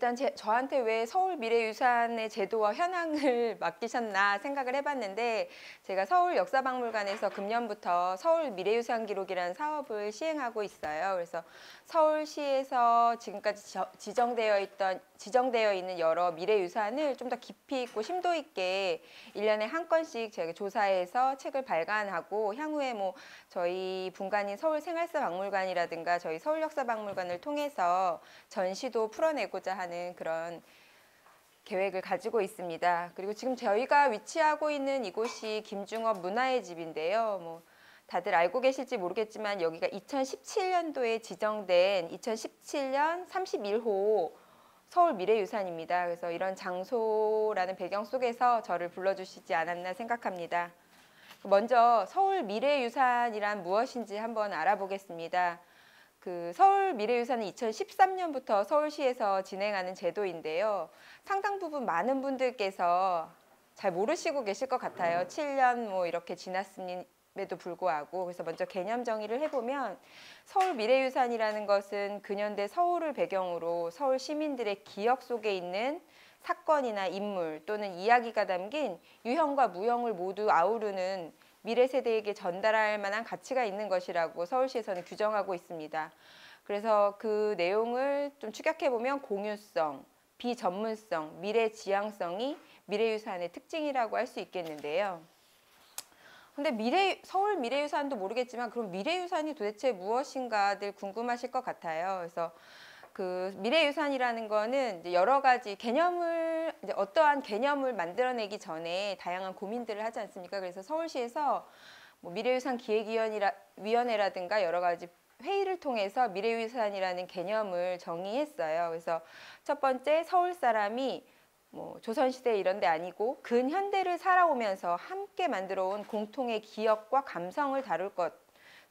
일단 저한테 왜 서울미래유산의 제도와 현황을 맡기셨나 생각을 해봤는데, 제가 서울역사박물관에서 금년부터 서울미래유산 기록이라는 사업을 시행하고 있어요. 그래서 서울시에서 지금까지 지정되어 있는 여러 미래유산을 좀 더 깊이 있고 심도 있게 1년에 한 건씩 저희가 조사해서 책을 발간하고, 향후에 뭐 저희 분관인 서울생활사박물관이라든가 저희 서울역사박물관을 통해서 전시도 풀어내고자 하는 그런 계획을 가지고 있습니다. 그리고 지금 저희가 위치하고 있는 이곳이 김중업 문화의 집인데요. 뭐 다들 알고 계실지 모르겠지만 여기가 2017년도에 지정된 2017년 31호 서울미래유산입니다. 그래서 이런 장소라는 배경 속에서 저를 불러주시지 않았나 생각합니다. 먼저 서울미래유산이란 무엇인지 한번 알아보겠습니다. 그 서울미래유산은 2013년부터 서울시에서 진행하는 제도인데요. 상당 부분 많은 분들께서 잘 모르시고 계실 것 같아요. 7년 뭐 이렇게 지났음에도 불구하고. 그래서 먼저 개념 정의를 해보면, 서울미래유산이라는 것은 근현대 서울을 배경으로 서울 시민들의 기억 속에 있는 사건이나 인물 또는 이야기가 담긴 유형과 무형을 모두 아우르는 미래 세대에게 전달할 만한 가치가 있는 것이라고 서울시에서는 규정하고 있습니다. 그래서 그 내용을 좀 추격해보면 공유성, 비전문성, 미래 지향성이 미래유산의 특징이라고 할 수 있겠는데요. 근데 서울 미래유산도 모르겠지만 그럼 미래유산이 도대체 무엇인가들 궁금하실 것 같아요. 그래서 그 미래유산이라는 거는 이제 여러 가지 개념을, 이제 어떠한 개념을 만들어내기 전에 다양한 고민들을 하지 않습니까? 그래서 서울시에서 뭐 미래유산 기획위원회라든가 여러 가지 회의를 통해서 미래유산이라는 개념을 정의했어요. 그래서 첫 번째, 서울 사람이 뭐 조선시대 이런 데 아니고 근현대를 살아오면서 함께 만들어온 공통의 기억과 감성을 다룰 것,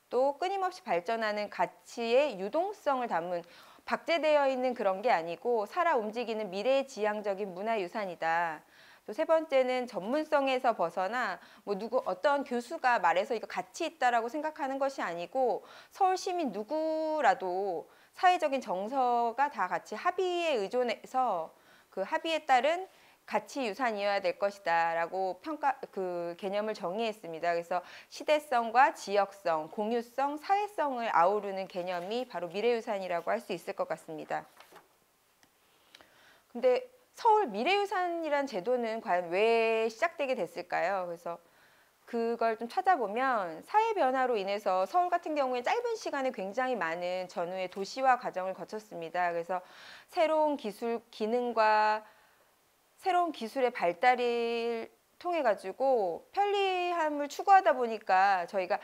또 끊임없이 발전하는 가치의 유동성을 담은, 박제되어 있는 그런 게 아니고 살아 움직이는 미래지향적인 문화유산이다. 또 세 번째는 전문성에서 벗어나 뭐 어떤 교수가 말해서 이거 가치 있다라고 생각하는 것이 아니고, 서울 시민 누구라도 사회적인 정서가 다 같이 합의에 의존해서 그 합의에 따른 가치 유산이어야 될 것이다 라고 그 개념을 정의했습니다. 그래서 시대성과 지역성, 공유성, 사회성을 아우르는 개념이 바로 미래유산이라고 할 수 있을 것 같습니다. 근데 서울 미래유산이란 제도는 과연 왜 시작되게 됐을까요? 그래서 그걸 좀 찾아보면, 사회 변화로 인해서 서울 같은 경우에 짧은 시간에 굉장히 많은 전후의 도시화 과정을 거쳤습니다. 그래서 새로운 기능과 새로운 기술의 발달을 통해 가지고 편리함을 추구하다 보니까 저희가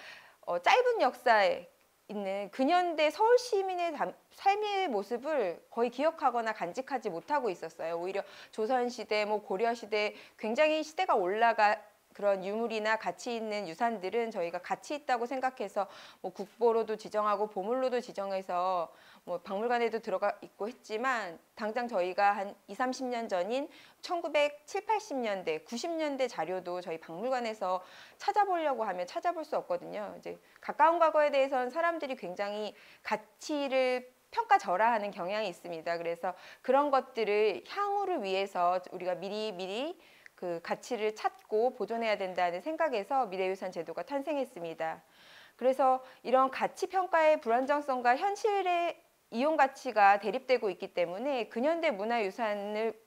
짧은 역사에 있는 근현대 서울 시민의 삶의 모습을 거의 기억하거나 간직하지 못하고 있었어요. 오히려 조선시대, 뭐 고려시대, 굉장히 시대가 올라가 그런 유물이나 가치 있는 유산들은 저희가 가치 있다고 생각해서 뭐 국보로도 지정하고 보물로도 지정해서 뭐 박물관에도 들어가 있고 했지만, 당장 저희가 한 20, 30년 전인 1970, 80년대, 90년대 자료도 저희 박물관에서 찾아보려고 하면 찾아볼 수 없거든요. 이제 가까운 과거에 대해서는 사람들이 굉장히 가치를 평가절하하는 경향이 있습니다. 그래서 그런 것들을 향후를 위해서 우리가 미리 그 가치를 찾고 보존해야 된다는 생각에서 미래유산 제도가 탄생했습니다. 그래서 이런 가치 평가의 불안정성과 현실의 이용 가치가 대립되고 있기 때문에 근현대 문화유산을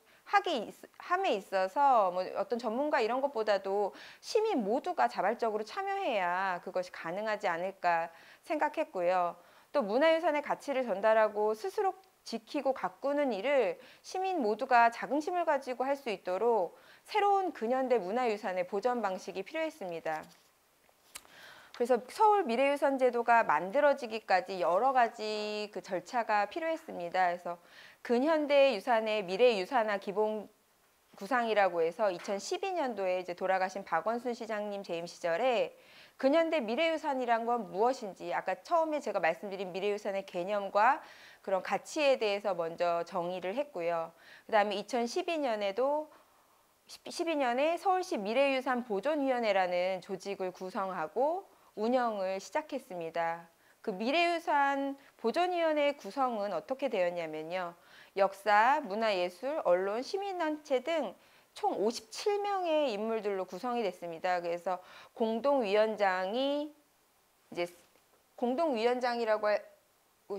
함에 있어서 뭐 어떤 전문가 이런 것보다도 시민 모두가 자발적으로 참여해야 그것이 가능하지 않을까 생각했고요. 또 문화유산의 가치를 전달하고 스스로 지키고 가꾸는 일을 시민 모두가 자긍심을 가지고 할 수 있도록 새로운 근현대 문화유산의 보전 방식이 필요했습니다. 그래서 서울 미래유산 제도가 만들어지기까지 여러 가지 그 절차가 필요했습니다. 그래서 근현대 유산의 미래유산화 기본 구상이라고 해서 2012년도에 이제 돌아가신 박원순 시장님 재임 시절에 근현대 미래유산이란 건 무엇인지, 아까 처음에 제가 말씀드린 미래유산의 개념과 그런 가치에 대해서 먼저 정의를 했고요. 그 다음에 12년에 서울시 미래유산 보존위원회라는 조직을 구성하고 운영을 시작했습니다. 그 미래유산 보존위원회 구성은 어떻게 되었냐면요. 역사, 문화예술, 언론, 시민단체 등 총 57명의 인물들로 구성이 됐습니다. 그래서 공동위원장이 이제 공동위원장이라고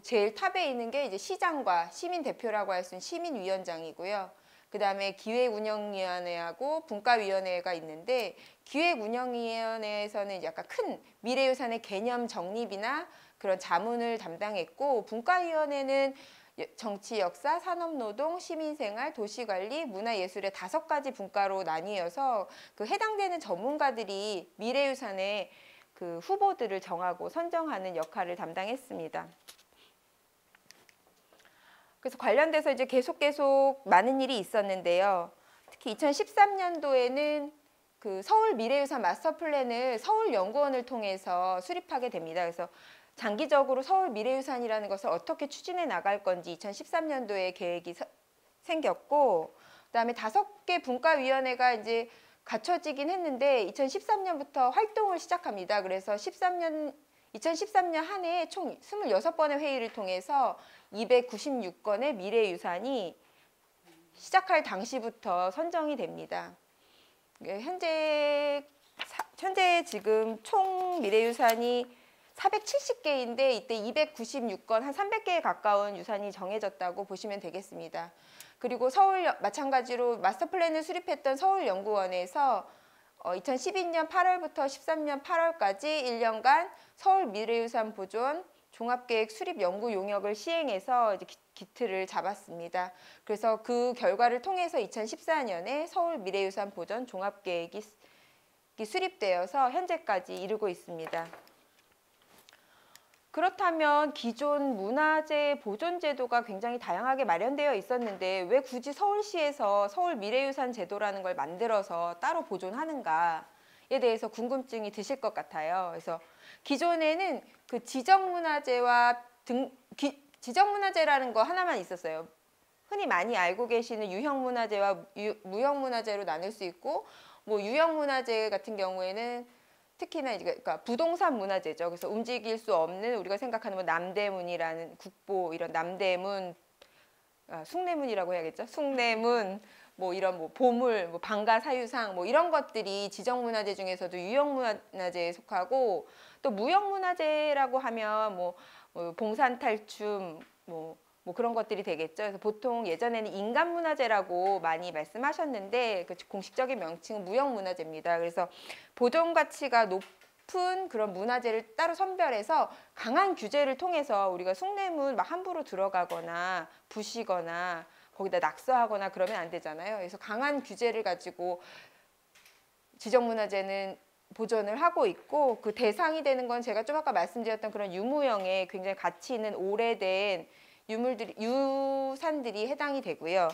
제일 탑에 있는 게 이제 시장과 시민대표라고 할 수 있는 시민위원장이고요. 그 다음에 기획운영위원회하고 분과위원회가 있는데 기획운영위원회에서는 약간 큰 미래유산의 개념 정립이나 그런 자문을 담당했고 분과위원회는 정치, 역사, 산업노동, 시민생활, 도시관리, 문화예술의 5가지 분과로 나뉘어서 그 해당되는 전문가들이 미래유산의 그 후보들을 정하고 선정하는 역할을 담당했습니다. 그래서 관련돼서 이제 계속 많은 일이 있었는데요. 특히 2013년도에는 그 서울 미래유산 마스터 플랜을 서울연구원을 통해서 수립하게 됩니다. 그래서 장기적으로 서울 미래유산이라는 것을 어떻게 추진해 나갈 건지 2013년도에 계획이 생겼고, 그다음에 5개 분과위원회가 이제 갖춰지긴 했는데 2013년부터 활동을 시작합니다. 그래서 2013년 한 해에 총 26번의 회의를 통해서 296건의 미래유산이 시작할 당시부터 선정이 됩니다. 현재 지금 총 미래유산이 470개인데 이때 296건, 한 300개에 가까운 유산이 정해졌다고 보시면 되겠습니다. 그리고 마찬가지로 마스터 플랜을 수립했던 서울연구원에서 2012년 8월부터 13년 8월까지 1년간 서울 미래유산 보존 종합계획 수립 연구 용역을 시행해서 이제 기틀을 잡았습니다. 그래서 그 결과를 통해서 2014년에 서울 미래유산 보존 종합계획이 수립되어서 현재까지 이르고 있습니다. 그렇다면 기존 문화재 보존 제도가 굉장히 다양하게 마련되어 있었는데 왜 굳이 서울시에서 서울 미래유산 제도라는 걸 만들어서 따로 보존하는가에 대해서 궁금증이 드실 것 같아요. 그래서 기존에는 그 지정문화재와 지정문화재라는 거 하나만 있었어요. 흔히 많이 알고 계시는 유형문화재와 무형문화재로 나눌 수 있고, 뭐 유형문화재 같은 경우에는 특히나 이제 그러니까 부동산 문화재죠. 그래서 움직일 수 없는 우리가 생각하는 뭐 남대문이라는 국보, 이런 남대문, 숭례문이라고 해야겠죠. 숭례문, 뭐 이런 뭐 보물, 뭐 방가사유상, 뭐 이런 것들이 지정문화재 중에서도 유형문화재에 속하고, 또 무형문화재라고 하면 뭐 봉산탈춤, 뭐 그런 것들이 되겠죠. 그래서 보통 예전에는 인간문화재라고 많이 말씀하셨는데 그 공식적인 명칭은 무형문화재입니다. 그래서 보존 가치가 높은 그런 문화재를 따로 선별해서 강한 규제를 통해서 우리가 숭례문 막 함부로 들어가거나 부시거나 거기다 낙서하거나 그러면 안 되잖아요. 그래서 강한 규제를 가지고 지정문화재는 보존을 하고 있고, 그 대상이 되는 건 제가 좀 아까 말씀드렸던 그런 유무형의 굉장히 가치 있는 오래된 유산들이 해당이 되고요.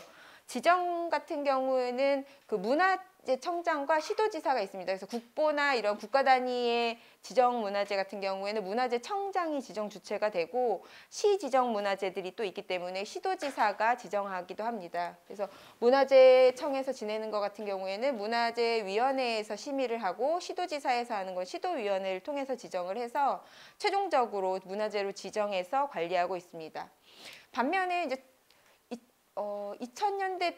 지정 같은 경우에는 그 문화재청장과 시도지사가 있습니다. 그래서 국보나 이런 국가 단위의 지정 문화재 같은 경우에는 문화재청장이 지정 주체가 되고, 시 지정 문화재들이 또 있기 때문에 시도지사가 지정하기도 합니다. 그래서 문화재청에서 지내는 것 같은 경우에는 문화재위원회에서 심의를 하고, 시도지사에서 하는 건 시도위원회를 통해서 지정을 해서 최종적으로 문화재로 지정해서 관리하고 있습니다. 반면에 이제 2000년대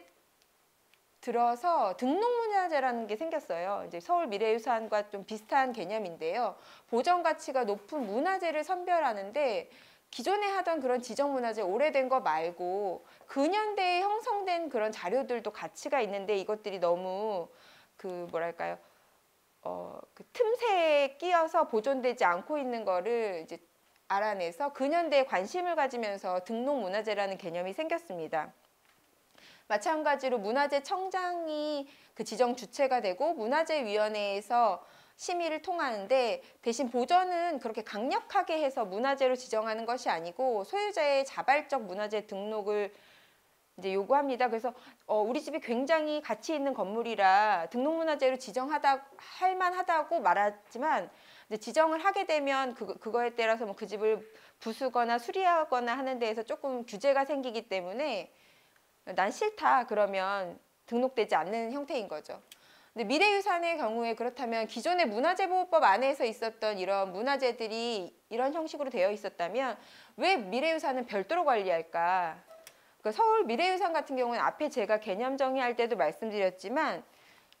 들어서 등록문화재라는 게 생겼어요. 이제 서울 미래유산과 좀 비슷한 개념인데요. 보전 가치가 높은 문화재를 선별하는데 기존에 하던 그런 지정문화재 오래된 거 말고 근현대에 형성된 그런 자료들도 가치가 있는데 이것들이 너무 그 뭐랄까요? 그 틈새에 끼어서 보존되지 않고 있는 거를 이제 알아내서 근현대에 관심을 가지면서 등록문화재라는 개념이 생겼습니다. 마찬가지로 문화재청장이 그 지정 주체가 되고 문화재위원회에서 심의를 통하는데, 대신 보전은 그렇게 강력하게 해서 문화재로 지정하는 것이 아니고 소유자의 자발적 문화재 등록을 이제 요구합니다. 그래서 우리 집이 굉장히 가치 있는 건물이라 등록문화재로 할 만하다고 말하지만, 이제 지정을 하게 되면 그거에 따라서 뭐 그 집을 부수거나 수리하거나 하는 데에서 조금 규제가 생기기 때문에 난 싫다 그러면 등록되지 않는 형태인 거죠. 근데 미래유산의 경우에 그렇다면 기존의 문화재보호법 안에서 있었던 이런 문화재들이 이런 형식으로 되어 있었다면 왜 미래유산은 별도로 관리할까? 그러니까 서울 미래유산 같은 경우는 앞에 제가 개념 정의할 때도 말씀드렸지만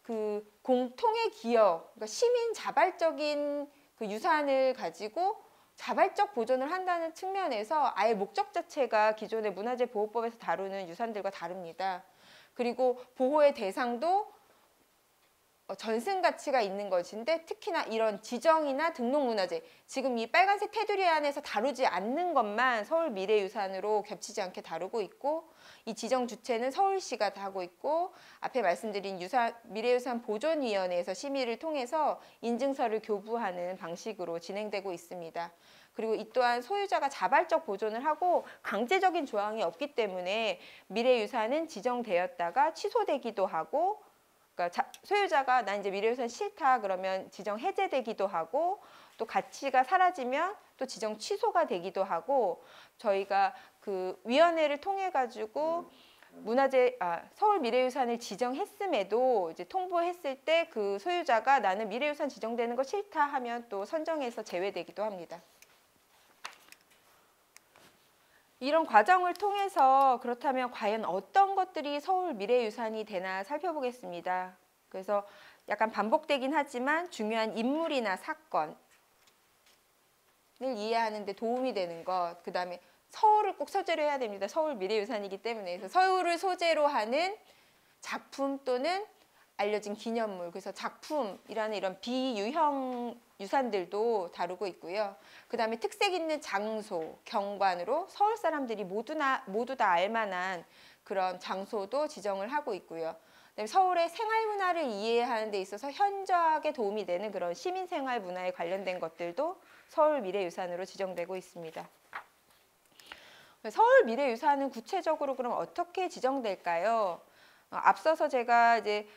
그 공통의 기업, 그러니까 시민 자발적인 그 유산을 가지고 자발적 보존을 한다는 측면에서 아예 목적 자체가 기존의 문화재 보호법에서 다루는 유산들과 다릅니다. 그리고 보호의 대상도 전승 가치가 있는 것인데 특히나 이런 지정이나 등록문화재, 지금 이 빨간색 테두리 안에서 다루지 않는 것만 서울 미래유산으로 겹치지 않게 다루고 있고, 이 지정 주체는 서울시가 하고 있고, 앞에 말씀드린 미래유산 보존위원회에서 심의를 통해서 인증서를 교부하는 방식으로 진행되고 있습니다. 그리고 이 또한 소유자가 자발적 보존을 하고 강제적인 조항이 없기 때문에 미래유산은 지정되었다가 취소되기도 하고, 그러니까 소유자가 난 이제 미래유산 싫다 그러면 지정 해제되기도 하고, 또 가치가 사라지면 또 지정 취소가 되기도 하고, 저희가 그 위원회를 통해 가지고 서울 미래유산을 지정했음에도 이제 통보했을 때 그 소유자가 나는 미래유산 지정되는 거 싫다 하면 또 선정해서 제외되기도 합니다. 이런 과정을 통해서 그렇다면 과연 어떤 것들이 서울 미래유산이 되나 살펴보겠습니다. 그래서 약간 반복되긴 하지만 중요한 인물이나 사건을 이해하는 데 도움이 되는 것, 그 다음에 서울을 꼭 소재로 해야 됩니다. 서울 미래유산이기 때문에. 그래서 서울을 소재로 하는 작품 또는 알려진 기념물, 그래서 작품이라는 이런 비유형 유산들도 다루고 있고요. 그 다음에 특색 있는 장소, 경관으로 서울 사람들이 모두 다 알만한 그런 장소도 지정을 하고 있고요. 그다음에 서울의 생활문화를 이해하는 데 있어서 현저하게 도움이 되는 그런 시민생활 문화에 관련된 것들도 서울 미래유산으로 지정되고 있습니다. 서울 미래유산은 구체적으로 그럼 어떻게 지정될까요? 앞서서 제가 이제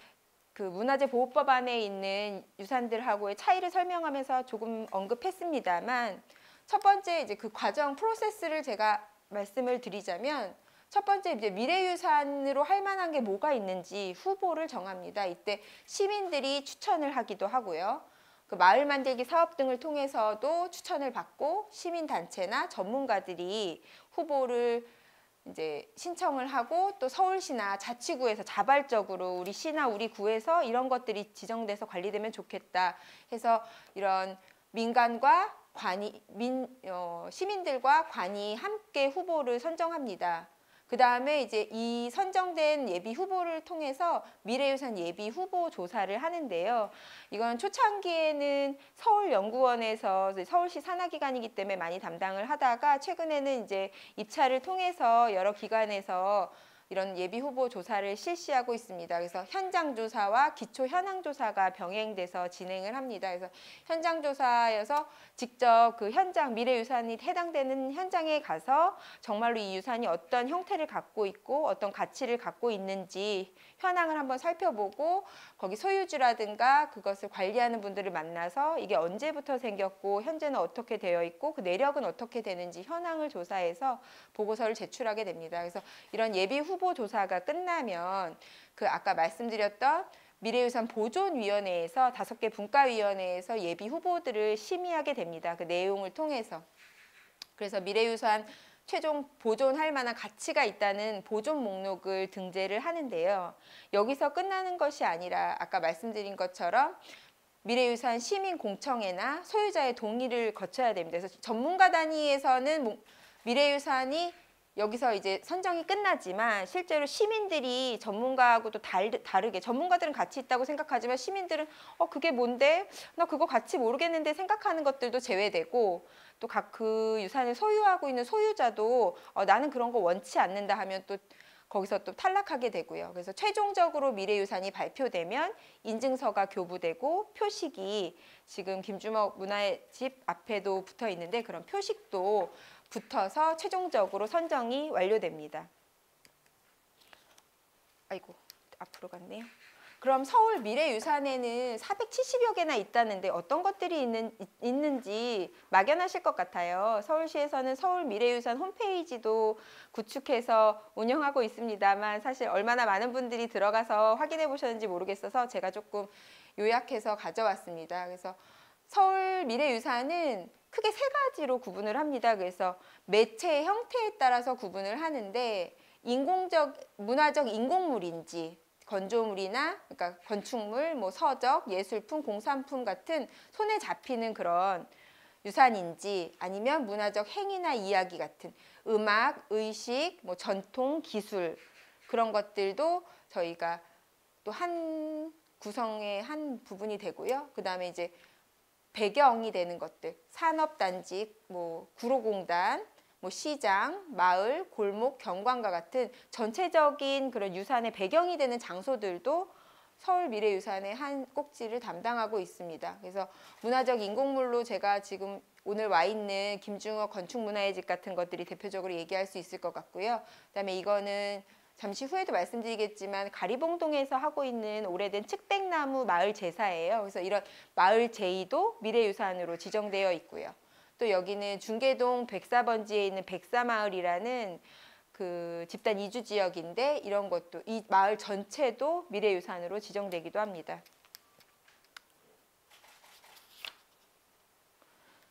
그 문화재 보호법 안에 있는 유산들하고의 차이를 설명하면서 조금 언급했습니다만, 첫 번째 이제 그 과정 프로세스를 제가 말씀을 드리자면, 첫 번째 이제 미래유산으로 할 만한 게 뭐가 있는지 후보를 정합니다. 이때 시민들이 추천을 하기도 하고요. 그 마을 만들기 사업 등을 통해서도 추천을 받고 시민단체나 전문가들이 후보를 이제 신청을 하고, 또 서울시나 자치구에서 자발적으로 우리 시나 우리 구에서 이런 것들이 지정돼서 관리되면 좋겠다 해서 이런 민간과 시민들과 관이 함께 후보를 선정합니다. 그 다음에 이제 이 선정된 예비 후보를 통해서 미래유산 예비 후보 조사를 하는데요. 이건 초창기에는 서울연구원에서 서울시 산하기관이기 때문에 많이 담당을 하다가, 최근에는 이제 입찰을 통해서 여러 기관에서 이런 예비 후보 조사를 실시하고 있습니다. 그래서 현장 조사와 기초 현황 조사가 병행돼서 진행을 합니다. 그래서 현장 조사여서 직접 그 현장 미래유산이 해당되는 현장에 가서 정말로 이 유산이 어떤 형태를 갖고 있고 어떤 가치를 갖고 있는지 현황을 한번 살펴보고, 거기 소유주라든가 그것을 관리하는 분들을 만나서 이게 언제부터 생겼고 현재는 어떻게 되어 있고 그 내력은 어떻게 되는지 현황을 조사해서 보고서를 제출하게 됩니다. 그래서 이런 예비 후보 조사가 끝나면 그 아까 말씀드렸던 미래유산 보존위원회에서 5개 분과위원회에서 예비 후보들을 심의하게 됩니다. 그 내용을 통해서. 그래서 미래유산 최종 보존할 만한 가치가 있다는 보존 목록을 등재를 하는데요. 여기서 끝나는 것이 아니라 아까 말씀드린 것처럼 미래유산 시민공청회나 소유자의 동의를 거쳐야 됩니다. 그래서 전문가 단위에서는 미래유산이 여기서 이제 선정이 끝나지만, 실제로 시민들이 전문가하고도 다르게, 전문가들은 가치 있다고 생각하지만 시민들은 그게 뭔데? 나 그거 가치 모르겠는데 생각하는 것들도 제외되고, 또 각 그 유산을 소유하고 있는 소유자도 나는 그런 거 원치 않는다 하면 또 거기서 또 탈락하게 되고요. 그래서 최종적으로 미래유산이 발표되면 인증서가 교부되고, 표식이 지금 김주먹 문화의 집 앞에도 붙어 있는데 그런 표식도 붙어서 최종적으로 선정이 완료됩니다. 아이고, 앞으로 갔네요. 그럼 서울 미래유산에는 470여 개나 있다는데 어떤 것들이 있는지 막연하실 것 같아요. 서울시에서는 서울 미래유산 홈페이지도 구축해서 운영하고 있습니다만, 사실 얼마나 많은 분들이 들어가서 확인해 보셨는지 모르겠어서 제가 조금 요약해서 가져왔습니다. 그래서 서울 미래유산은 크게 3가지로 구분을 합니다. 그래서 매체의 형태에 따라서 구분을 하는데, 문화적 인공물인지 건조물이나 그러니까 건축물, 뭐 서적, 예술품, 공산품 같은 손에 잡히는 그런 유산인지 아니면 문화적 행위나 이야기 같은 음악, 의식, 뭐 전통, 기술 그런 것들도 저희가 또 한 구성의 한 부분이 되고요. 그 다음에 이제 배경이 되는 것들, 산업단지, 뭐 구로공단, 뭐 시장, 마을, 골목, 경관과 같은 전체적인 그런 유산의 배경이 되는 장소들도 서울미래유산의 한 꼭지를 담당하고 있습니다. 그래서 문화적 인공물로 제가 지금 오늘 와 있는 김중호 건축문화의 집 같은 것들이 대표적으로 얘기할 수 있을 것 같고요. 그다음에 이거는 잠시 후에도 말씀드리겠지만 가리봉동에서 하고 있는 오래된 측백나무 마을 제사예요. 그래서 이런 마을 제의도 미래유산으로 지정되어 있고요. 또 여기는 중계동 백사번지에 있는 백사마을이라는 그 집단 이주 지역인데 이런 것도 이 마을 전체도 미래유산으로 지정되기도 합니다.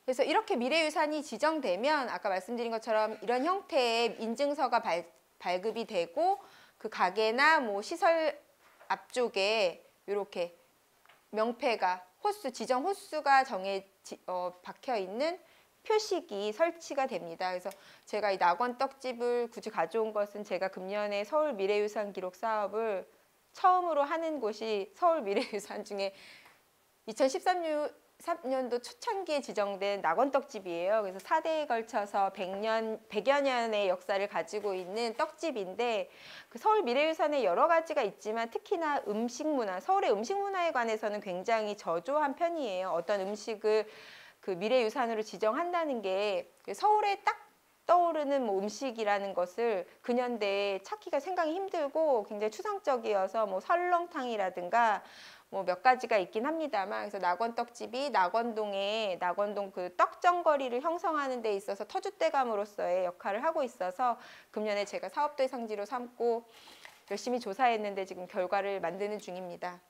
그래서 이렇게 미래유산이 지정되면 아까 말씀드린 것처럼 이런 형태의 인증서가 발급이 되고 그 가게나 뭐 시설 앞쪽에 이렇게 명패가 지정 호수가 박혀 있는 표식이 설치가 됩니다. 그래서 제가 이 낙원 떡집을 굳이 가져온 것은 제가 금년에 서울 미래유산 기록 사업을 처음으로 하는 곳이 서울 미래유산 중에 2013년도 초창기에 지정된 낙원 떡집이에요. 그래서 4대에 걸쳐서 100여 년의 역사를 가지고 있는 떡집인데 그 서울 미래유산에 여러 가지가 있지만 특히나 음식 문화, 서울의 음식 문화에 관해서는 굉장히 저조한 편이에요. 어떤 음식을 그 미래유산으로 지정한다는 게 서울에 딱 떠오르는 뭐 음식이라는 것을 근현대에 찾기가 생각이 힘들고 굉장히 추상적이어서 뭐 설렁탕이라든가 뭐 몇 가지가 있긴 합니다만 그래서 낙원떡집이 낙원동 그 떡정거리를 형성하는 데 있어서 터줏대감으로서의 역할을 하고 있어서 금년에 제가 사업대 상지로 삼고 열심히 조사했는데 지금 결과를 만드는 중입니다.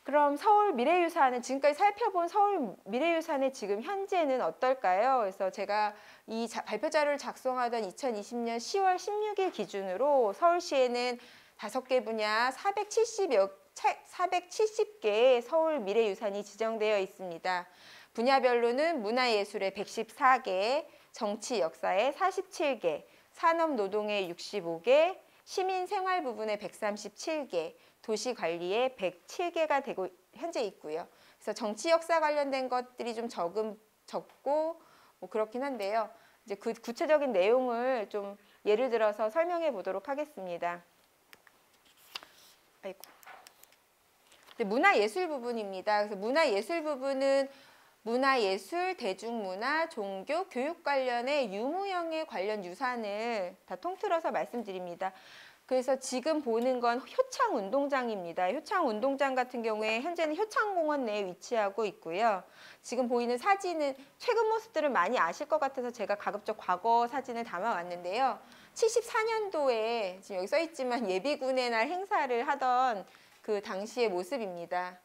그럼 서울 미래유산은 지금까지 살펴본 서울 미래유산의 지금 현재는 어떨까요? 그래서 제가 이 발표 자료를 작성하던 2020년 10월 16일 기준으로 서울시에는 5개 분야 470개의 서울 미래유산이 지정되어 있습니다. 분야별로는 문화예술의 114개, 정치 역사의 47개, 산업노동의 65개, 시민생활 부분의 137개, 도시관리에 107개가 되고 현재 있고요. 그래서 정치 역사 관련된 것들이 좀 적고 뭐 그렇긴 한데요. 이제 그 구체적인 내용을 좀 예를 들어서 설명해 보도록 하겠습니다. 아이고. 문화예술 부분입니다. 그래서 문화예술 부분은 문화예술, 대중문화, 종교, 교육 관련의 유무형의 관련 유산을 다 통틀어서 말씀드립니다. 그래서 지금 보는 건 효창운동장입니다. 효창운동장 같은 경우에 현재는 효창공원 내에 위치하고 있고요. 지금 보이는 사진은 최근 모습들을 많이 아실 것 같아서 제가 가급적 과거 사진을 담아왔는데요. 74년도에 지금 여기 써있지만 예비군의 날 행사를 하던 그 당시의 모습입니다.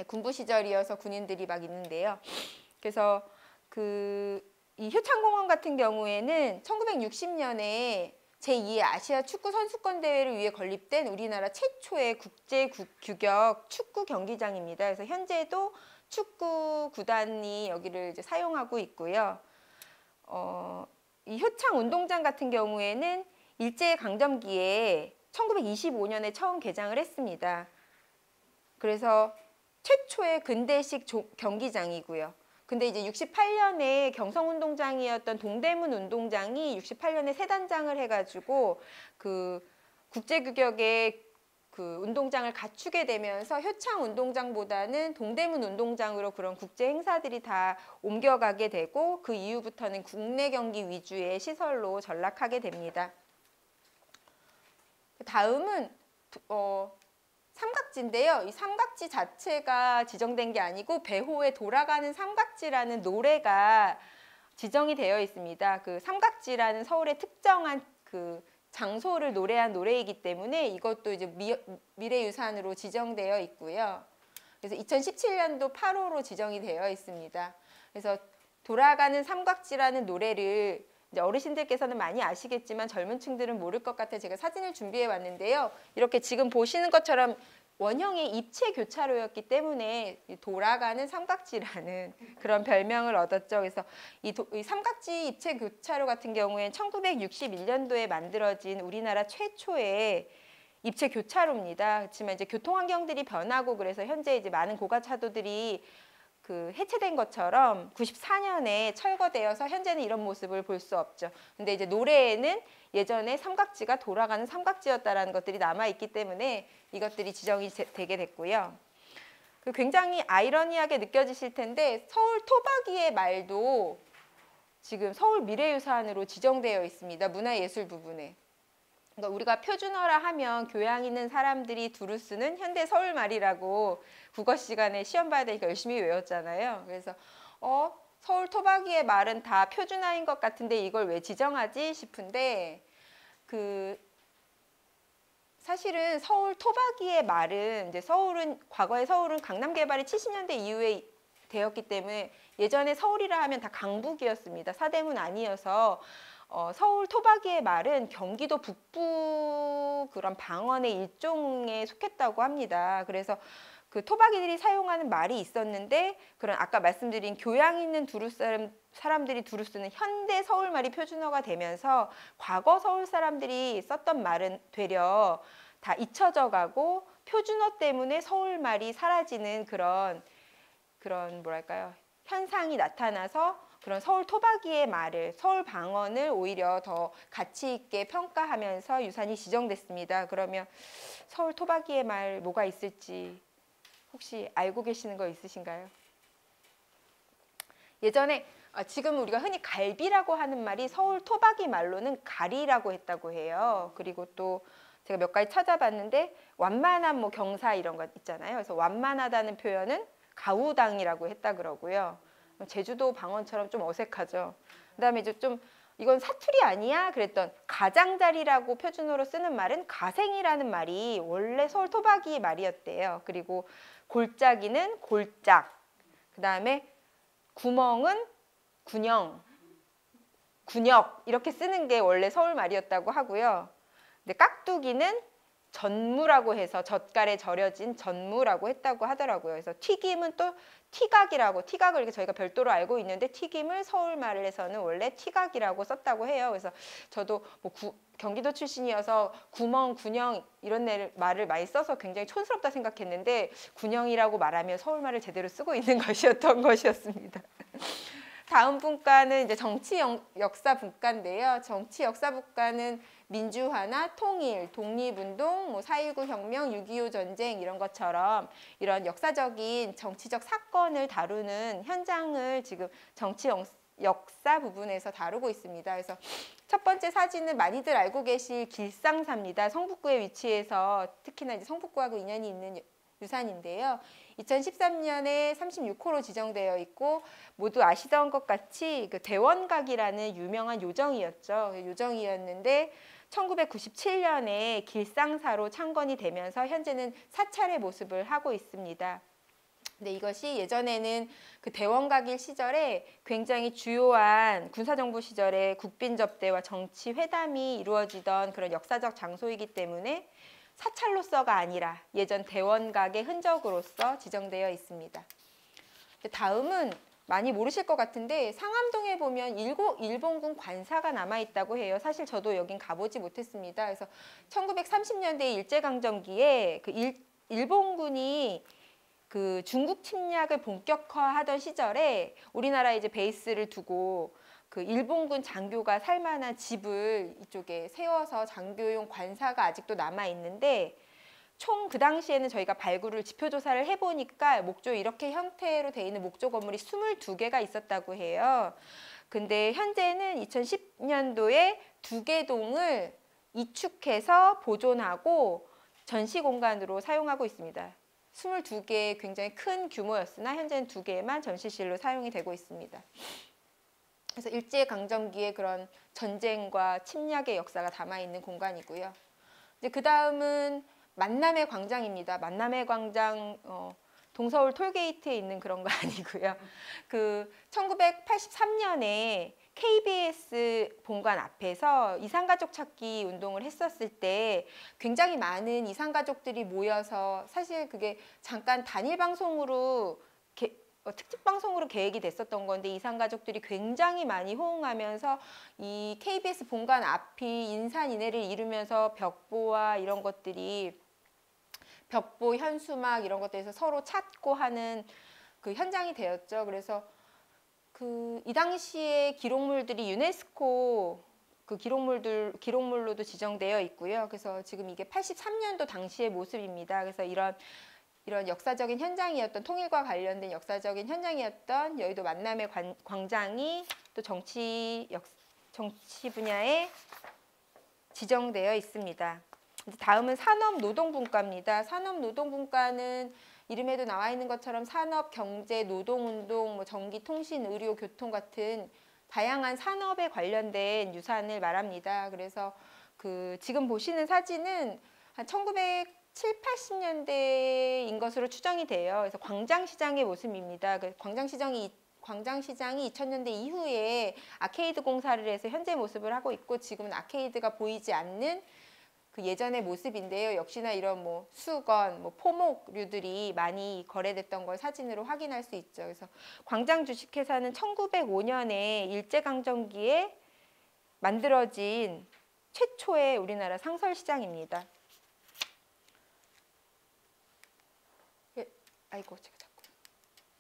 군부 시절이어서 군인들이 막 있는데요. 그래서 이 효창공원 같은 경우에는 1960년에 제2의 아시아 축구 선수권 대회를 위해 건립된 우리나라 최초의 국제 규격 축구 경기장입니다. 그래서 현재도 축구 구단이 여기를 이제 사용하고 있고요. 이 효창 운동장 같은 경우에는 일제강점기에 1925년에 처음 개장을 했습니다. 그래서 최초의 근대식 경기장이고요. 근데 이제 68년에 경성운동장이었던 동대문 운동장이 68년에 새 단장을 해가지고 그 국제규격의 그 운동장을 갖추게 되면서 효창 운동장보다는 동대문 운동장으로 그런 국제 행사들이 다 옮겨가게 되고 그 이후부터는 국내 경기 위주의 시설로 전락하게 됩니다. 다음은 삼각지인데요. 이 삼각지 자체가 지정된 게 아니고 배호에 돌아가는 삼각지라는 노래가 지정이 되어 있습니다. 그 삼각지라는 서울의 특정한 그 장소를 노래한 노래이기 때문에 이것도 이제 미래유산으로 지정되어 있고요. 그래서 2017년도 8호로 지정이 되어 있습니다. 그래서 돌아가는 삼각지라는 노래를 이제 어르신들께서는 많이 아시겠지만 젊은 층들은 모를 것 같아 제가 사진을 준비해 왔는데요. 이렇게 지금 보시는 것처럼 원형의 입체 교차로였기 때문에 돌아가는 삼각지라는 그런 별명을 얻었죠. 그래서 이 삼각지 입체 교차로 같은 경우에는 1961년도에 만들어진 우리나라 최초의 입체 교차로입니다. 그렇지만 이제 교통 환경들이 변하고 그래서 현재 이제 많은 고가차도들이 해체된 것처럼 94년에 철거되어서 현재는 이런 모습을 볼 수 없죠. 근데 이제 노래에는 예전에 삼각지가 돌아가는 삼각지였다라는 것들이 남아있기 때문에 이것들이 지정이 되게 됐고요. 굉장히 아이러니하게 느껴지실 텐데 서울 토박이의 말도 지금 서울 미래유산으로 지정되어 있습니다. 문화예술 부분에. 그러니까 우리가 표준어라 하면 교양 있는 사람들이 두루 쓰는 현대 서울말이라고 국어 시간에 시험 봐야 되니까 열심히 외웠잖아요. 그래서 서울 토박이의 말은 다 표준어인 것 같은데 이걸 왜 지정하지 싶은데 사실은 서울 토박이의 말은 이제 과거에 서울은 강남 개발이 70년대 이후에 되었기 때문에 예전에 서울이라 하면 다 강북이었습니다. 사대문 아니어서 서울 토박이의 말은 경기도 북부 그런 방언의 일종에 속했다고 합니다. 그래서 토박이들이 사용하는 말이 있었는데 그런 아까 말씀드린 교양 있는 사람들이 두루 쓰는 현대 서울말이 표준어가 되면서 과거 서울 사람들이 썼던 말은 되려 다 잊혀져 가고 표준어 때문에 서울말이 사라지는 그런 뭐랄까요? 현상이 나타나서 그런 서울 토박이의 말을 서울 방언을 오히려 더 가치 있게 평가하면서 유산이 지정됐습니다. 그러면 서울 토박이의 말 뭐가 있을지 혹시 알고 계시는 거 있으신가요? 예전에 지금 우리가 흔히 갈비라고 하는 말이 서울 토박이 말로는 가리라고 했다고 해요. 그리고 또 제가 몇 가지 찾아봤는데 완만한 뭐 경사 이런 거 있잖아요. 그래서 완만하다는 표현은 가우당이라고 했다 그러고요. 제주도 방언처럼 좀 어색하죠. 그다음에 이제 좀 이건 사투리 아니야? 그랬던 가장자리라고 표준어로 쓰는 말은 가생이라는 말이 원래 서울 토박이 말이었대요. 그리고 골짜기는 골짝, 그다음에 구멍은 군영, 군역 이렇게 쓰는 게 원래 서울 말이었다고 하고요. 근데 깍두기는 전무라고 해서 젓갈에 절여진 전무라고 했다고 하더라고요. 그래서 튀김은 또 티각이라고, 티각을 이렇게 저희가 별도로 알고 있는데 튀김을 서울말에서는 원래 티각이라고 썼다고 해요. 그래서 저도 뭐 경기도 출신이어서 구멍, 군영 이런 말을 많이 써서 굉장히 촌스럽다 생각했는데 군영이라고 말하면 서울말을 제대로 쓰고 있는 것이었던 것이었습니다. 다음 분과는 이제 정치 역사 분과인데요. 정치 역사 분과는 민주화나 통일, 독립운동, 뭐 4.19 혁명, 6.25 전쟁 이런 것처럼 이런 역사적인 정치적 사건을 다루는 현장을 지금 정치 역사 부분에서 다루고 있습니다. 그래서 첫 번째 사진은 많이들 알고 계실 길상사입니다. 성북구에 위치해서 특히나 이제 성북구하고 인연이 있는 유산인데요. 2013년에 36호로 지정되어 있고 모두 아시던 것 같이 대원각이라는 유명한 요정이었죠. 요정이었는데 1997년에 길상사로 창건이 되면서 현재는 사찰의 모습을 하고 있습니다. 근데 이것이 예전에는 대원각일 시절에 굉장히 주요한 군사정부 시절에 국빈 접대와 정치 회담이 이루어지던 그런 역사적 장소이기 때문에 사찰로서가 아니라 예전 대원각의 흔적으로서 지정되어 있습니다. 다음은 많이 모르실 것 같은데 상암동에 보면 일본군 관사가 남아있다고 해요. 사실 저도 여긴 가보지 못했습니다. 그래서 1930년대 일제강점기에 일본군이 중국 침략을 본격화하던 시절에 우리나라에 이제 베이스를 두고 일본군 장교가 살 만한 집을 이쪽에 세워서 장교용 관사가 아직도 남아있는데 총 그 당시에는 저희가 발굴을 지표조사를 해보니까 목조 이렇게 형태로 되어 있는 목조 건물이 22개가 있었다고 해요. 근데 현재는 2010년도에 2개 동을 이축해서 보존하고 전시 공간으로 사용하고 있습니다. 22개 굉장히 큰 규모였으나 현재는 2개만 전시실로 사용이 되고 있습니다. 그래서 일제강점기의 그런 전쟁과 침략의 역사가 담아있는 공간이고요. 이제 그 다음은 만남의 광장입니다. 만남의 광장 동서울 톨게이트에 있는 그런 거 아니고요. 1983년에 KBS 본관 앞에서 이산가족 찾기 운동을 했었을 때 굉장히 많은 이산가족들이 모여서 사실 그게 잠깐 단일 방송으로 특집 방송으로 계획이 됐었던 건데 이산가족들이 굉장히 많이 호응하면서 이 KBS 본관 앞이 인산인해를 이루면서 벽보와 이런 것들이 벽보, 현수막 이런 것들에서 서로 찾고 하는 그 현장이 되었죠. 그래서 이 당시에 기록물들이 유네스코 그 기록물로도 지정되어 있고요. 그래서 지금 이게 83년도 당시의 모습입니다. 그래서 이런 역사적인 현장이었던 통일과 관련된 역사적인 현장이었던 여의도 만남의 광장이 또 정치 분야에 지정되어 있습니다. 다음은 산업노동분과입니다. 산업노동분과는 이름에도 나와 있는 것처럼 산업, 경제, 노동운동, 뭐 전기, 통신, 의료, 교통 같은 다양한 산업에 관련된 유산을 말합니다. 그래서 지금 보시는 사진은 한 1970, 80년대인 것으로 추정이 돼요. 그래서 광장시장의 모습입니다. 광장시장이 2000년대 이후에 아케이드 공사를 해서 현재 모습을 하고 있고 지금은 아케이드가 보이지 않는 그 예전의 모습인데요. 역시나 이런 뭐 수건, 뭐 포목류들이 많이 거래됐던 걸 사진으로 확인할 수 있죠. 그래서 광장 주식회사는 1905년에 일제강점기에 만들어진 최초의 우리나라 상설시장입니다. 아이고 제가 자꾸.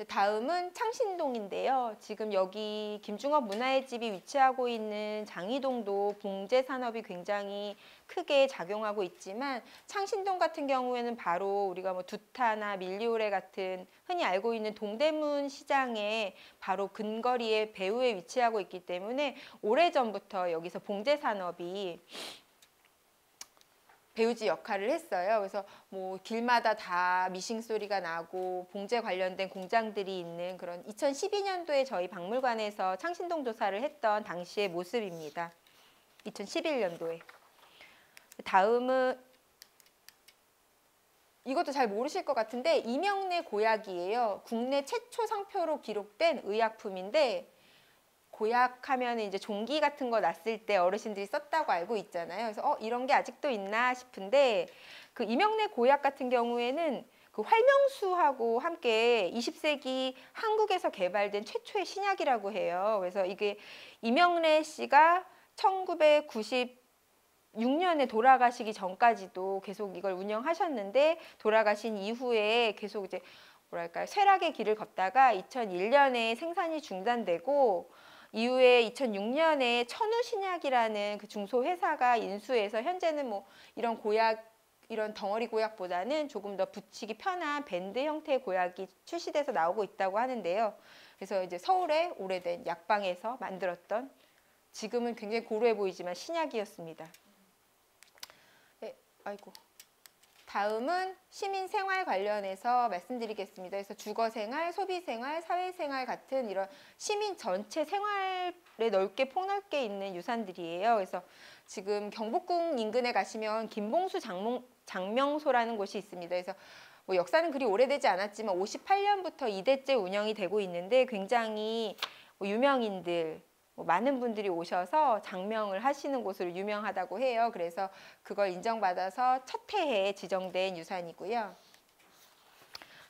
다음은 창신동인데요. 지금 여기 김중업 문화의 집이 위치하고 있는 장이동도 봉제 산업이 굉장히 크게 작용하고 있지만 창신동 같은 경우에는 바로 우리가 뭐 두타나 밀리오레 같은 흔히 알고 있는 동대문 시장의 바로 근거리에 배후에 위치하고 있기 때문에 오래전부터 여기서 봉제 산업이 배우지 역할을 했어요. 그래서 뭐 길마다 다 미싱 소리가 나고 봉제 관련된 공장들이 있는 그런 2012년도에 저희 박물관에서 창신동 조사를 했던 당시의 모습입니다. 2011년도에. 다음은 이것도 잘 모르실 것 같은데 이명래 고약이에요. 국내 최초 상표로 기록된 의약품인데 고약하면 이제 종기 같은 거 났을 때 어르신들이 썼다고 알고 있잖아요. 그래서 이런 게 아직도 있나 싶은데 그 이명래 고약 같은 경우에는 그 활명수하고 함께 20세기 한국에서 개발된 최초의 신약이라고 해요. 그래서 이게 이명래 씨가 1996년에 돌아가시기 전까지도 계속 이걸 운영하셨는데 돌아가신 이후에 계속 이제 뭐랄까요, 쇠락의 길을 걷다가 2001년에 생산이 중단되고 이후에 2006년에 천우신약이라는 그 중소회사가 인수해서 현재는 뭐 이런 덩어리 고약보다는 조금 더 붙이기 편한 밴드 형태의 고약이 출시돼서 나오고 있다고 하는데요. 그래서 이제 서울의 오래된 약방에서 만들었던 지금은 굉장히 고루해 보이지만 신약이었습니다. 네, 아이고. 다음은 시민생활 관련해서 말씀드리겠습니다. 그래서 주거생활, 소비생활, 사회생활 같은 이런 시민 전체 생활에 넓게 폭넓게 있는 유산들이에요. 그래서 지금 경복궁 인근에 가시면 김봉수 장명소라는 곳이 있습니다. 그래서 뭐 역사는 그리 오래되지 않았지만 58년부터 2대째 운영이 되고 있는데 굉장히 유명인들, 많은 분들이 오셔서 장명을 하시는 곳으로 유명하다고 해요. 그래서 그걸 인정받아서 첫 해에 지정된 유산이고요.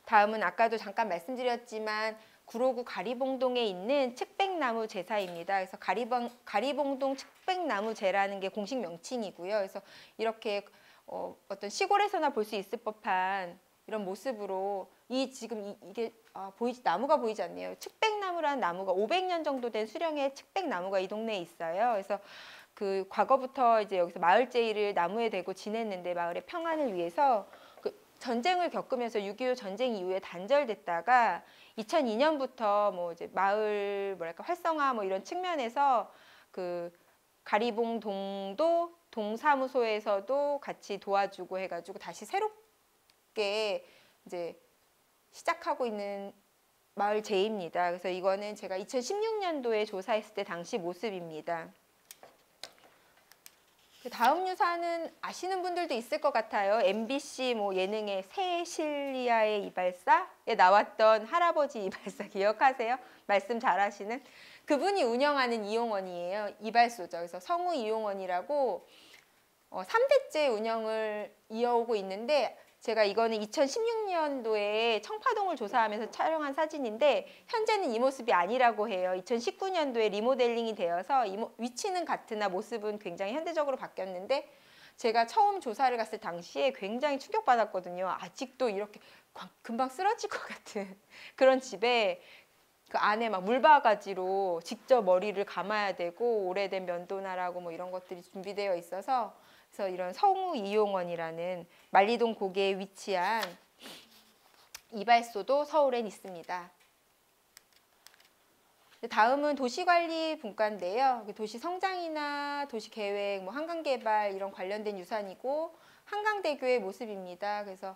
다음은 아까도 잠깐 말씀드렸지만 구로구 가리봉동에 있는 측백나무 제사입니다. 그래서 가리봉동 측백나무제라는 게 공식 명칭이고요. 그래서 이렇게 어떤 시골에서나 볼 수 있을 법한 이런 모습으로 이게 나무가 보이지 않네요. 측백나무라는 나무가 500년 정도 된 수령의 측백나무가 이 동네에 있어요. 그래서 그 과거부터 이제 여기서 마을제의를 나무에 대고 지냈는데 마을의 평안을 위해서 그 전쟁을 겪으면서 6.25 전쟁 이후에 단절됐다가 2002년부터 뭐 이제 마을 활성화 뭐 이런 측면에서 그 가리봉동도 동사무소에서도 같이 도와주고 해가지고 다시 새롭게 이제 시작하고 있는 마을 제입니다. 그래서 이거는 제가 2016년도에 조사했을 때 당시 모습입니다. 다음 유산은 아시는 분들도 있을 것 같아요. MBC 뭐 예능의 세실리아의 이발사에 나왔던 할아버지 이발사 기억하세요? 말씀 잘하시는 그분이 운영하는 이용원이에요. 이발소죠. 그래서 성우 이용원이라고 3대째 운영을 이어오고 있는데 제가 이거는 2016년도에 청파동을 조사하면서 촬영한 사진인데 현재는 이 모습이 아니라고 해요. 2019년도에 리모델링이 되어서 위치는 같으나 모습은 굉장히 현대적으로 바뀌었는데 제가 처음 조사를 갔을 당시에 굉장히 충격받았거든요. 아직도 이렇게 금방 쓰러질 것 같은 그런 집에 그 안에 막 물바가지로 직접 머리를 감아야 되고 오래된 면도날하고 뭐 이런 것들이 준비되어 있어서 그래서 이런 성우 이용원이라는 만리동 고개에 위치한 이발소도 서울엔 있습니다. 다음은 도시관리 분과인데요. 도시 성장이나 도시 계획, 뭐 한강 개발 이런 관련된 유산이고 한강대교의 모습입니다. 그래서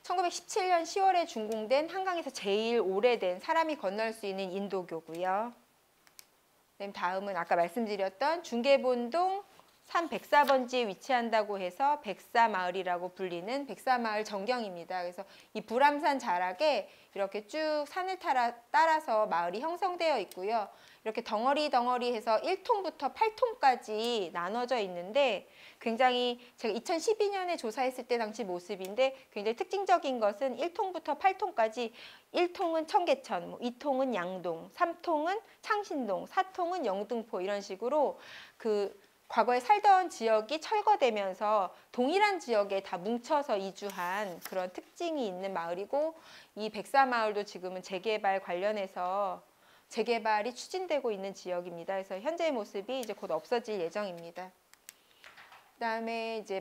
1917년 10월에 준공된 한강에서 제일 오래된 사람이 건널 수 있는 인도교고요. 다음은 아까 말씀드렸던 중계본동 304번지에 위치한다고 해서 백사마을이라고 불리는 백사마을 전경입니다. 그래서 이 불암산 자락에 이렇게 쭉 산을 따라서 마을이 형성되어 있고요. 이렇게 덩어리 해서 1톤부터 8톤까지 나눠져 있는데 굉장히 제가 2012년에 조사했을 때 당시 모습인데 굉장히 특징적인 것은 1통부터 8통까지 1통은 청계천, 2통은 양동, 3통은 창신동, 4통은 영등포 이런 식으로 그 과거에 살던 지역이 철거되면서 동일한 지역에 다 뭉쳐서 이주한 그런 특징이 있는 마을이고 이 백사마을도 지금은 재개발 관련해서 재개발이 추진되고 있는 지역입니다. 그래서 현재의 모습이 이제 곧 없어질 예정입니다. 그다음에 이제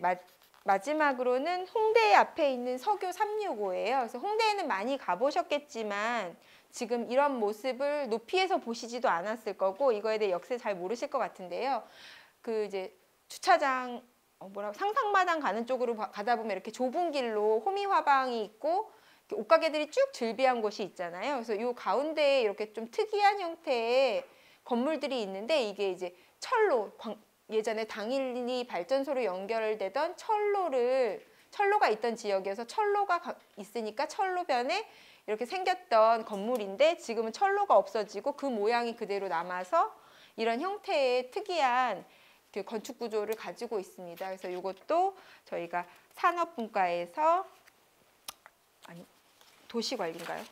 마지막으로는 홍대 앞에 있는 서교 365예요. 그래서 홍대에는 많이 가보셨겠지만 지금 이런 모습을 높이에서 보시지도 않았을 거고 이거에 대해 역사 잘 모르실 것 같은데요. 그 이제 주차장 상상마당 가는 쪽으로 가다 보면 이렇게 좁은 길로 호미화방이 있고 옷가게들이 쭉 즐비한 곳이 있잖아요. 그래서 이 가운데에 이렇게 좀 특이한 형태의 건물들이 있는데 이게 이제 예전에 당일리 발전소로 연결되던 철로가 있던 지역이어서 철로가 있으니까 철로변에 이렇게 생겼던 건물인데 지금은 철로가 없어지고 그 모양이 그대로 남아서 이런 형태의 특이한 그 건축 구조를 가지고 있습니다. 그래서 이것도 저희가 산업분과에서 도시관리인가요?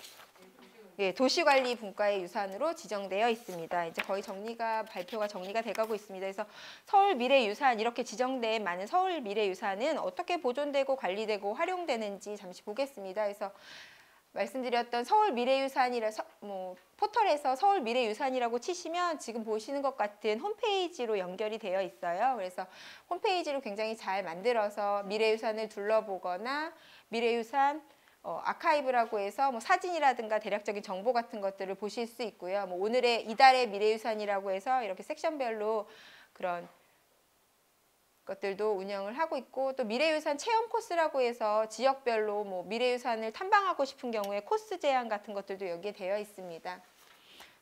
예, 도시관리 분과의 유산으로 지정되어 있습니다. 이제 거의 발표가 정리가 돼가고 있습니다. 그래서 서울 미래유산 이렇게 지정된 많은 서울 미래유산은 어떻게 보존되고 관리되고 활용되는지 잠시 보겠습니다. 그래서 말씀드렸던 서울 미래유산이라서 포털에서 서울 미래유산이라고 치시면 지금 보시는 것 같은 홈페이지로 연결이 되어 있어요. 그래서 홈페이지를 굉장히 잘 만들어서 미래유산을 둘러보거나 미래유산 아카이브라고 해서 사진이라든가 대략적인 정보 같은 것들을 보실 수 있고요. 이달의 미래유산이라고 해서 이렇게 섹션별로 그런 것들도 운영을 하고 있고 또 미래유산 체험 코스라고 해서 지역별로 미래유산을 탐방하고 싶은 경우에 코스 제한 같은 것들도 여기에 되어 있습니다.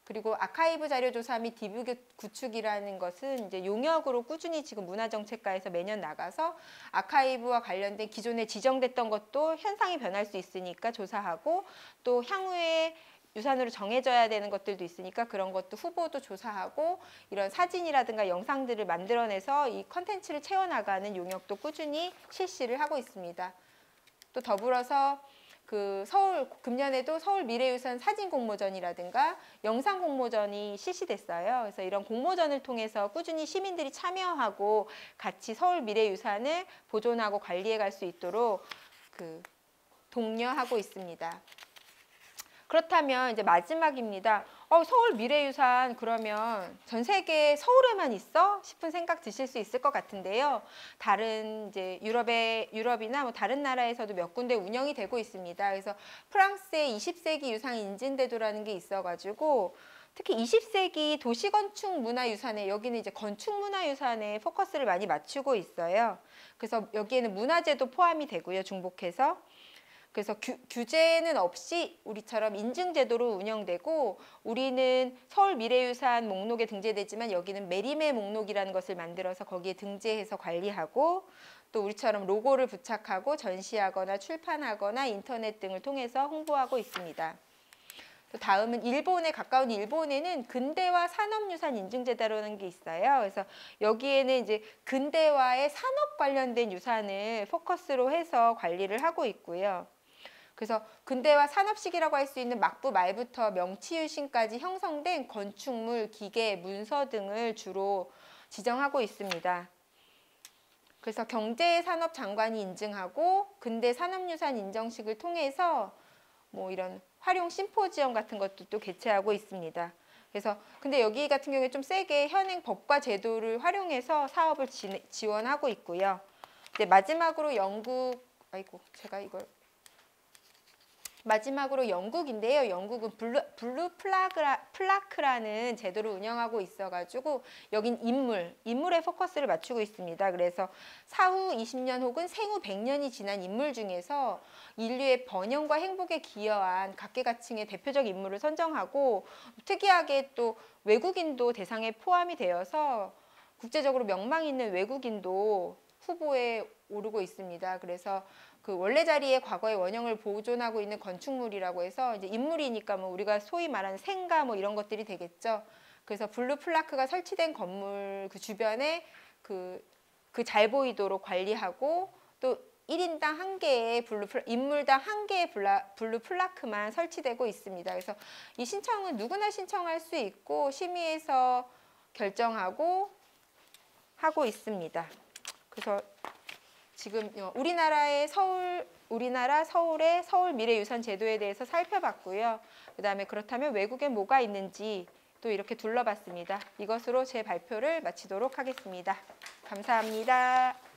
그리고 아카이브 자료조사 및 디뷰 구축이라는 것은 이제 용역으로 꾸준히 지금 문화정책과에서 매년 나가서 아카이브와 관련된 기존에 지정됐던 것도 현상이 변할 수 있으니까 조사하고 또 향후에 유산으로 정해져야 되는 것들도 있으니까 그런 것도 후보도 조사하고 이런 사진이라든가 영상들을 만들어내서 이 컨텐츠를 채워나가는 용역도 꾸준히 실시를 하고 있습니다. 또 더불어서 금년에도 서울 미래유산 사진 공모전이라든가 영상 공모전이 실시됐어요. 그래서 이런 공모전을 통해서 꾸준히 시민들이 참여하고 같이 서울 미래유산을 보존하고 관리해 갈 수 있도록 독려하고 있습니다. 그렇다면 이제 마지막입니다. 서울 미래유산 그러면 전 세계 서울에만 있어? 싶은 생각 드실 수 있을 것 같은데요. 다른 이제 유럽이나 다른 나라에서도 몇 군데 운영이 되고 있습니다. 그래서 프랑스의 20세기 유산 인증대도라는 게 있어가지고 특히 20세기 도시건축 문화유산에 여기는 이제 건축문화유산에 포커스를 많이 맞추고 있어요. 그래서 여기에는 문화재도 포함이 되고요. 중복해서. 그래서 규제는 없이 우리처럼 인증제도로 운영되고 우리는 서울미래유산 목록에 등재되지만 여기는 메리메 목록이라는 것을 만들어서 거기에 등재해서 관리하고 또 우리처럼 로고를 부착하고 전시하거나 출판하거나 인터넷 등을 통해서 홍보하고 있습니다. 또 다음은 일본에 가까운 일본에는 근대화 산업유산 인증제도라는 게 있어요. 그래서 여기에는 이제 근대화의 산업 관련된 유산을 포커스로 해서 관리를 하고 있고요. 그래서 근대화 산업식이라고 할 수 있는 막부 말부터 명치유신까지 형성된 건축물, 기계, 문서 등을 주로 지정하고 있습니다. 그래서 경제산업장관이 인증하고 근대 산업유산 인정식을 통해서 뭐 이런 활용 심포지엄 같은 것도 개최하고 있습니다. 그래서 근데 여기 같은 경우에 좀 세게 현행 법과 제도를 활용해서 사업을 지원하고 있고요. 이제 마지막으로 영국인데요. 영국은 블루 플라크라는 제도를 운영하고 있어가지고 여긴 인물에 포커스를 맞추고 있습니다. 그래서 사후 20년 혹은 생후 100년이 지난 인물 중에서 인류의 번영과 행복에 기여한 각계각층의 대표적 인물을 선정하고 특이하게 또 외국인도 대상에 포함이 되어서 국제적으로 명망 있는 외국인도 후보에 오르고 있습니다. 그래서 그 원래 자리에 과거의 원형을 보존하고 있는 건축물이라고 해서 이제 인물이니까 뭐 우리가 소위 말하는 생가 뭐 이런 것들이 되겠죠. 그래서 블루 플라크가 설치된 건물 그 주변에 그 잘 보이도록 관리하고 또 1인당 한 개의 인물당 한 개의 블루 플라크만 설치되고 있습니다. 그래서 이 신청은 누구나 신청할 수 있고 심의해서 결정하고 하고 있습니다. 그래서 지금 우리나라 서울의 서울미래유산 제도에 대해서 살펴봤고요. 그다음에 그렇다면 외국에 뭐가 있는지 또 이렇게 둘러봤습니다. 이것으로 제 발표를 마치도록 하겠습니다. 감사합니다.